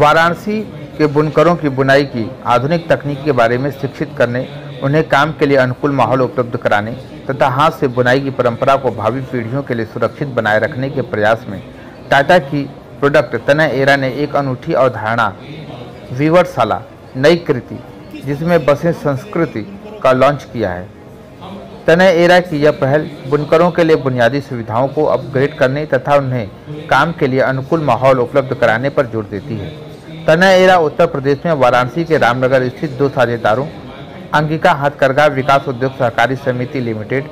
वाराणसी के बुनकरों की बुनाई की आधुनिक तकनीक के बारे में शिक्षित करने, उन्हें काम के लिए अनुकूल माहौल उपलब्ध कराने तथा हाथ से बुनाई की परंपरा को भावी पीढ़ियों के लिए सुरक्षित बनाए रखने के प्रयास में टाटा की प्रोडक्ट तनय एरा ने एक अनूठी अवधारणा वीवर्सशाला नई कृति जिसमें बसे संस्कृति का लॉन्च किया है। तनय एरा की यह पहल बुनकरों के लिए बुनियादी सुविधाओं को अपग्रेड करने तथा उन्हें काम के लिए अनुकूल माहौल उपलब्ध कराने पर जोर देती है। तनय एरा उत्तर प्रदेश में वाराणसी के रामनगर स्थित दो साझेदारों अंगिका हथकरघा विकास उद्योग सहकारी समिति लिमिटेड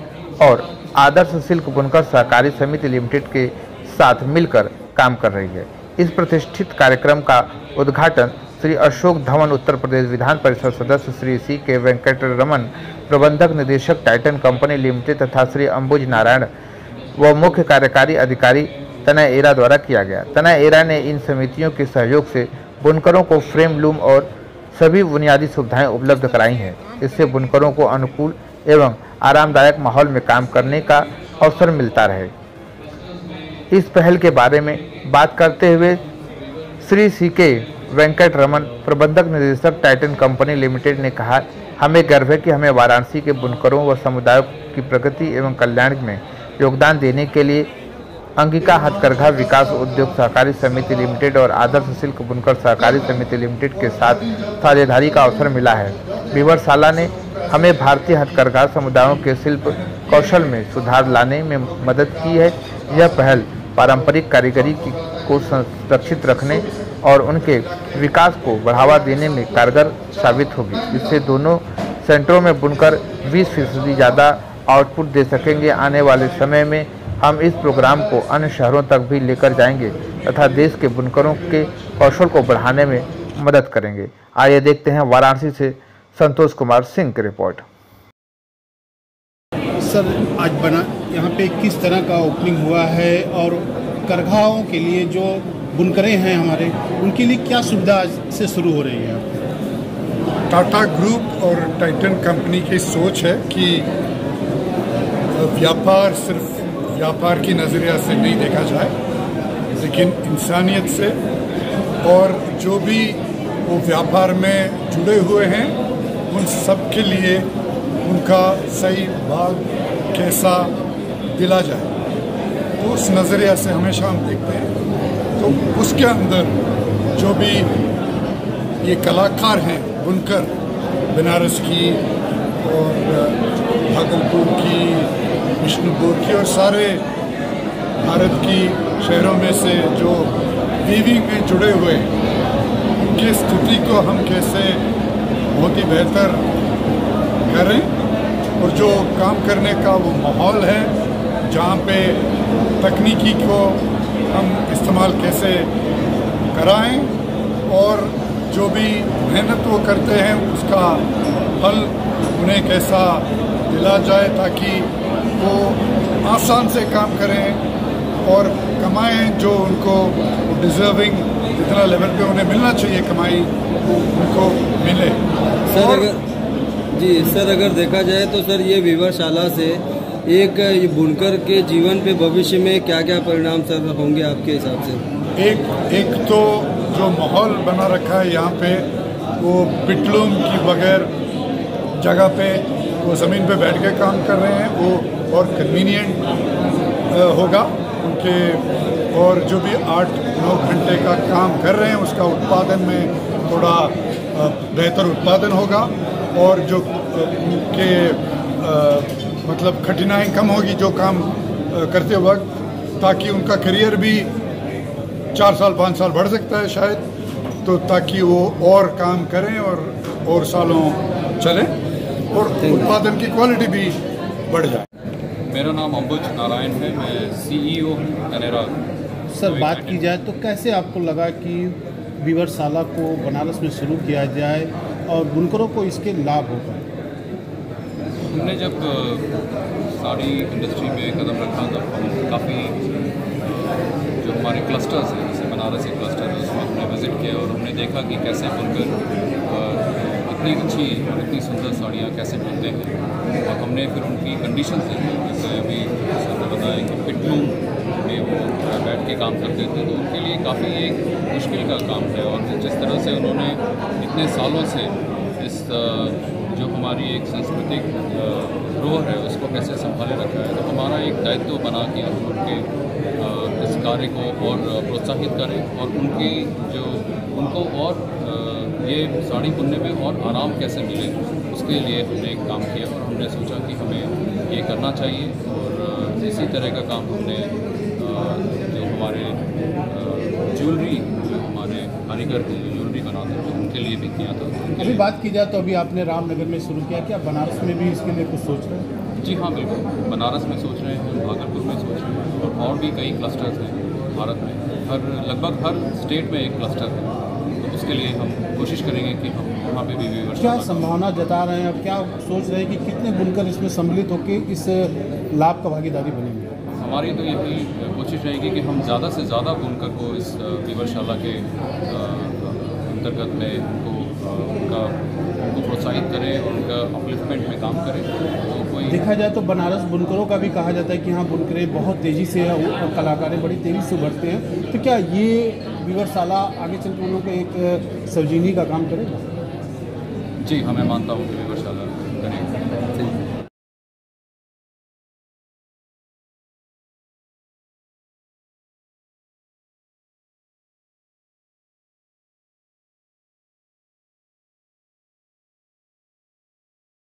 और आदर्श सिल्क बुनकर सहकारी समिति लिमिटेड के साथ मिलकर काम कर रही है। इस प्रतिष्ठित कार्यक्रम का उद्घाटन श्री अशोक धवन उत्तर प्रदेश विधान परिषद सदस्य श्री C.K. वेंकटरमन प्रबंधक निदेशक टाइटन कंपनी लिमिटेड तथा श्री अंबुज नारायण व मुख्य कार्यकारी अधिकारी तनय एरा द्वारा किया गया। तनय एरा ने इन समितियों के सहयोग से बुनकरों को फ्रेम लूम और सभी बुनियादी सुविधाएं उपलब्ध कराई हैं। इससे बुनकरों को अनुकूल एवं आरामदायक माहौल में काम करने का अवसर मिलता रहे। इस पहल के बारे में बात करते हुए श्री C.K. वेंकटरमन प्रबंधक निदेशक टाइटन कंपनी लिमिटेड ने कहा, हमें गर्व है कि हमें वाराणसी के बुनकरों व समुदायों की प्रगति एवं कल्याण में योगदान देने के लिए अंगिका हथकरघा विकास उद्योग सहकारी समिति लिमिटेड और आदर्श सिल्क बुनकर सहकारी समिति लिमिटेड के साथ साझेदारी का अवसर मिला है। वीवर्सशाला ने हमें भारतीय हथकरघा समुदायों के शिल्प कौशल में सुधार लाने में मदद की है। यह पहल पारंपरिक कारीगरी को सुरक्षित रखने और उनके विकास को बढ़ावा देने में कारगर साबित होगी। इससे दोनों सेंटरों में बुनकर 20% ज़्यादा आउटपुट दे सकेंगे। आने वाले समय में हम इस प्रोग्राम को अन्य शहरों तक भी लेकर जाएंगे तथा देश के बुनकरों के कौशल को बढ़ाने में मदद करेंगे। आइए देखते हैं वाराणसी से संतोष कुमार सिंह की रिपोर्ट। सर, आज यहाँ पे किस तरह का ओपनिंग हुआ है और करघाओं के लिए जो बुनकरें हैं हमारे, उनके लिए क्या सुविधा आज से शुरू हो रही है? टाटा ग्रुप और टाइटन कंपनी की सोच है कि व्यापार सिर्फ व्यापार की नज़रिया से नहीं देखा जाए, लेकिन इंसानियत से, और जो भी वो व्यापार में जुड़े हुए हैं उन सब के लिए उनका सही भाग कैसा दिला जाए, तो उस नज़रिया से हमेशा हम देखते हैं। तो उसके अंदर जो भी ये कलाकार हैं बुनकर, बनारस की और भागलपुर की, विष्णुपुर की और सारे भारत की शहरों में से जो वीविंग में जुड़े हुए हैं, उनकी स्थिति को हम कैसे बहुत ही बेहतर करें और जो काम करने का वो माहौल है जहाँ पे तकनीकी को हम इस्तेमाल कैसे कराएं और जो भी मेहनत वो करते हैं उसका फल उन्हें कैसा दिला जाए, ताकि वो आसान से काम करें और कमाएं जो उनको डिज़र्विंग जितना लेवल पे उन्हें मिलना चाहिए कमाई वो उनको मिले। सर, अगर देखा जाए तो सर ये वीवर्सशाला से एक ये बुनकर के जीवन पे भविष्य में क्या क्या परिणाम सर होंगे आपके हिसाब से? एक तो जो माहौल बना रखा है यहाँ पे, वो पिटलूम की बगैर जगह पे वो ज़मीन पे बैठ के काम कर रहे हैं, वो और कन्वीनियंट होगा उनके, और जो भी 8-9 घंटे का काम कर रहे हैं उसका उत्पादन में थोड़ा बेहतर उत्पादन होगा और जो उनके मतलब कठिनाई कम होगी जो काम करते वक्त, ताकि उनका करियर भी 4 साल 5 साल बढ़ सकता है शायद, तो ताकि वो और काम करें और सालों चलें और उत्पादन की क्वालिटी भी बढ़ जाए। मेरा नाम अंबुज नारायण है, मैं CEO हूँ तनेरा। सर, बात की जाए तो कैसे आपको लगा कि वीवर्सशाला को बनारस में शुरू किया जाए और बुनकरों को इसके लाभ होगा? हमने जब साड़ी इंडस्ट्री में कदम रखा तब हम काफ़ी जो हमारे क्लस्टर्स हैं, जैसे बनारस एक क्लस्टर है, उसमें हमने विज़िट किया और हमने देखा कि कैसे बुनकर इतनी अच्छी और इतनी सुंदर साड़ियाँ कैसे बुनते हैं। और हमने फिर उनकी कंडीशन देखी, जैसे अभी सर ने बताया कि पिटलू में वो बैठ के काम करते थे, तो उनके लिए काफ़ी एक मुश्किल का काम है। और जिस तरह से उन्होंने इतने सालों से इस जो हमारी एक सांस्कृतिक धरोहर है उसको कैसे संभाले रखा है, तो हमारा एक दायित्व बना कि हम उनके इस कार्य को और प्रोत्साहित करें और उनको और ये साड़ी बुनने में और आराम कैसे मिले, उसके लिए हमने एक काम किया और हमने सोचा कि हमें ये करना चाहिए। और इसी तरह का काम हमने जो हमारे ज्वेलरी जो हमारे कारीगर थे जो ज्वेलरी बनाते थे उनके लिए भी किया था। अभी बात की जाए तो अभी आपने रामनगर में शुरू किया, क्या बनारस में भी इसके लिए कुछ सोच रहे हैं? जी हाँ, बिल्कुल, बनारस में सोच रहे हैं, भागलपुर में सोच रहे हैं और भी कई क्लस्टर्स हैं भारत में। लगभग हर स्टेट में एक क्लस्टर है, तो उसके लिए हम कोशिश करेंगे कि हम वहाँ पे भी व्यूअर्स। क्या संभावना जता रहे हैं, अब क्या सोच रहे हैं कि कितने बुनकर इसमें सम्मिलित होकर इस लाभ का भागीदारी बनेंगे? हमारी तो यही कोशिश रहेगी कि हम ज़्यादा से ज़्यादा बुनकर को इस विवरशाला के अंतर्गत में उनको प्रोत्साहित करें और उनका अपलिफ्टमेंट में काम करें। तो कोई देखा जाए तो बनारस बुनकरों का भी कहा जाता है कि हाँ, बुनकरें बहुत तेज़ी से और कलाकारें बड़ी तेज़ी से उभरते हैं, तो क्या ये विवरशाला आगे चल के उन लोगों को एक सौजीनी का काम करेगा? जी हाँ, मैं मानता हूँ कि